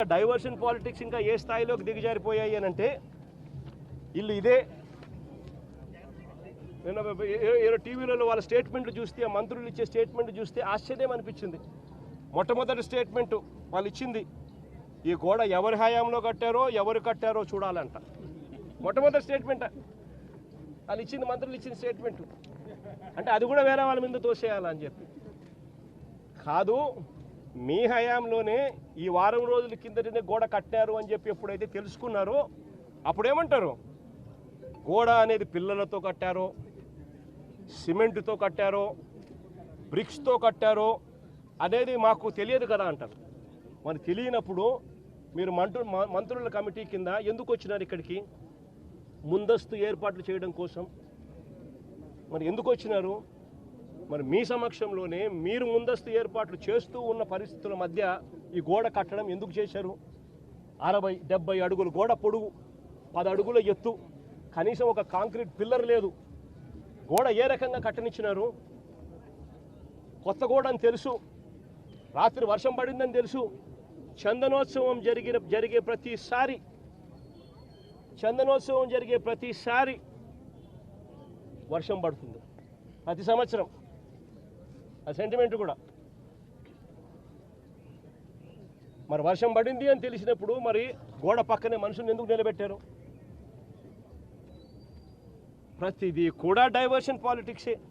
Diversion politics ఇంకా ఏ స్థాయిలోకి దిగజారిపోయాయి అని అంటే వీళ్ళు ఇదే నేను టీవీలలో వాళ్ళ స్టేట్మెంట్లు చూస్తే ఆ మంత్రులు ఇచ్చే స్టేట్మెంట్ చూస్తే ఆశ్చర్యం అనిపించింది. మొట్టమొదటి స్టేట్మెంట్ వాళ్ళు ఇచ్చింది, ఈ గోడ ఎవరి హయాంలో కట్టారో ఎవరు కట్టారో చూడాలంట. మొట్టమొదటి స్టేట్మెంట్ వాళ్ళు ఇచ్చింది, మంత్రులు ఇచ్చిన స్టేట్మెంట్. అంటే అది కూడా వేరే వాళ్ళ మీద తోసేయాలని చెప్పి కాదు, మీ హయాంలోనే ఈ వారం రోజుల కిందటనే గోడ కట్టారు అని చెప్పి ఎప్పుడైతే తెలుసుకున్నారో అప్పుడేమంటారు, గోడ అనేది పిల్లలతో కట్టారో, సిమెంట్తో కట్టారో, బ్రిక్స్తో కట్టారో అనేది మాకు తెలియదు కదా అంటారు. మరి తెలియనప్పుడు మీరు మంత్రుల కమిటీ కింద ఎందుకు వచ్చినారు ఇక్కడికి? ముందస్తు ఏర్పాట్లు చేయడం కోసం మరి ఎందుకు వచ్చినారు? మరి మీ సమక్షంలోనే మీరు ముందస్తు ఏర్పాట్లు చేస్తూ ఉన్న పరిస్థితుల మధ్య ఈ గోడ కట్టడం ఎందుకు చేశారు? 60-70 అడుగులు గోడ పొడుగు, 10 అడుగుల ఎత్తు, కనీసం ఒక కాంక్రీట్ పిల్లర్ లేదు. గోడ ఏ రకంగా కట్టనిచ్చినారు? కొత్త గోడ అని తెలుసు, రాత్రి వర్షం పడిందని తెలుసు. చందనోత్సవం జరిగే ప్రతిసారి వర్షం పడుతుంది, ప్రతి సంవత్సరం. ఆ సెంటిమెంట్ కూడా మరి వర్షం పడింది అని తెలిసినప్పుడు మరి గోడ పక్కనే మనుషులను ఎందుకు నిలబెట్టారు? ప్రతిదీ కూడా డైవర్షన్ పాలిటిక్సే.